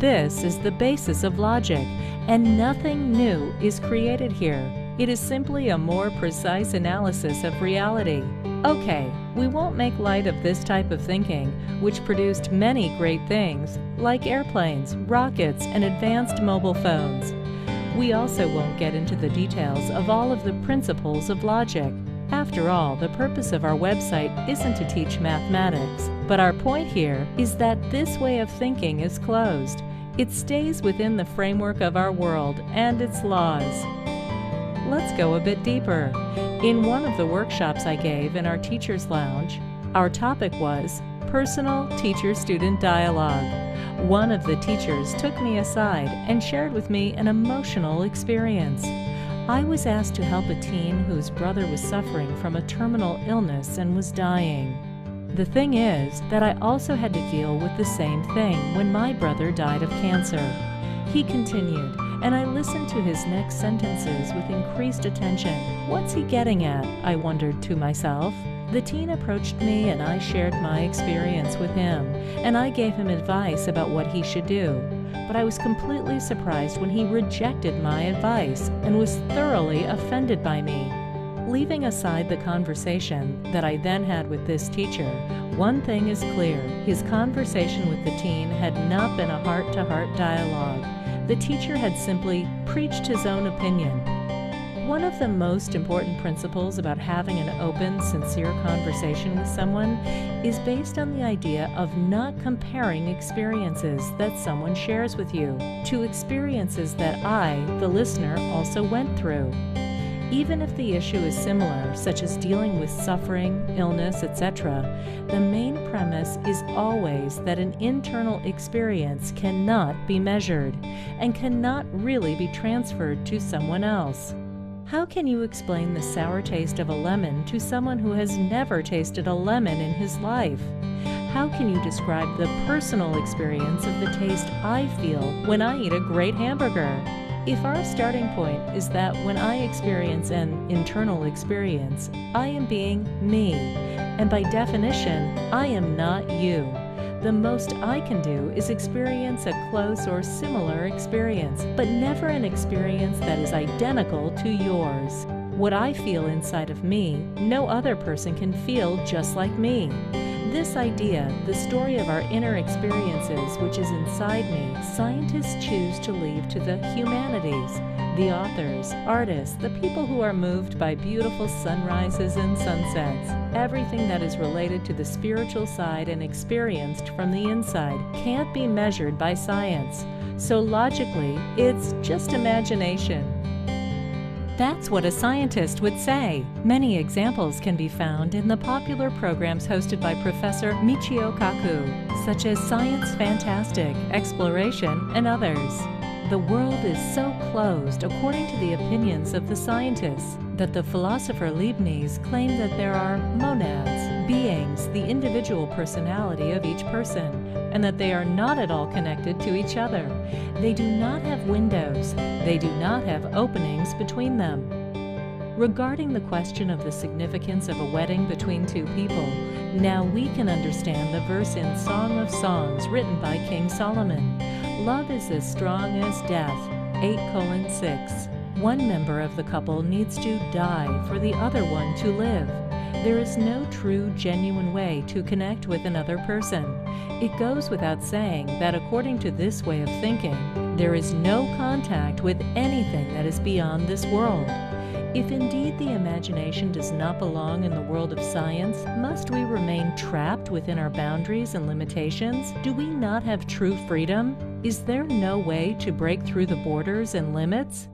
This is the basis of logic, and nothing new is created here. It is simply a more precise analysis of reality. Okay, we won't make light of this type of thinking, which produced many great things, like airplanes, rockets, and advanced mobile phones. We also won't get into the details of all of the principles of logic. After all, the purpose of our website isn't to teach mathematics, but our point here is that this way of thinking is closed. It stays within the framework of our world and its laws. Let's go a bit deeper. In one of the workshops I gave in our Teacher's Lounge, our topic was personal teacher-student dialogue. One of the teachers took me aside and shared with me an emotional experience. I was asked to help a teen whose brother was suffering from a terminal illness and was dying. The thing is that I also had to deal with the same thing when my brother died of cancer. He continued, and I listened to his next sentences with increased attention. What's he getting at? I wondered to myself. The teen approached me and I shared my experience with him, and I gave him advice about what he should do. But I was completely surprised when he rejected my advice and was thoroughly offended by me. Leaving aside the conversation that I then had with this teacher, one thing is clear: his conversation with the teen had not been a heart-to-heart dialogue. The teacher had simply preached his own opinion. One of the most important principles about having an open, sincere conversation with someone is based on the idea of not comparing experiences that someone shares with you to experiences that I, the listener, also went through. Even if the issue is similar, such as dealing with suffering, illness, etc., the main premise is always that an internal experience cannot be measured and cannot really be transferred to someone else. How can you explain the sour taste of a lemon to someone who has never tasted a lemon in his life? How can you describe the personal experience of the taste I feel when I eat a great hamburger? If our starting point is that when I experience an internal experience, I am being me, and by definition, I am not you, the most I can do is experience a close or similar experience, but never an experience that is identical to yours. What I feel inside of me, no other person can feel just like me. This idea, the story of our inner experiences which is inside me, scientists choose to leave to the humanities, the authors, artists, the people who are moved by beautiful sunrises and sunsets. Everything that is related to the spiritual side and experienced from the inside can't be measured by science. So logically, it's just imagination. That's what a scientist would say. Many examples can be found in the popular programs hosted by Professor Michio Kaku, such as Science Fantastic, Exploration, and others. The world is so closed, according to the opinions of the scientists, that the philosopher Leibniz claimed that there are monads, beings, the individual personality of each person, and that they are not at all connected to each other. They do not have windows. They do not have openings between them. Regarding the question of the significance of a wedding between two people, now we can understand the verse in Song of Songs written by King Solomon. Love is as strong as death, 8:6. One member of the couple needs to die for the other one to live. There is no true, genuine way to connect with another person. It goes without saying that according to this way of thinking, there is no contact with anything that is beyond this world. If indeed the imagination does not belong in the world of science, must we remain trapped within our boundaries and limitations? Do we not have true freedom? Is there no way to break through the borders and limits?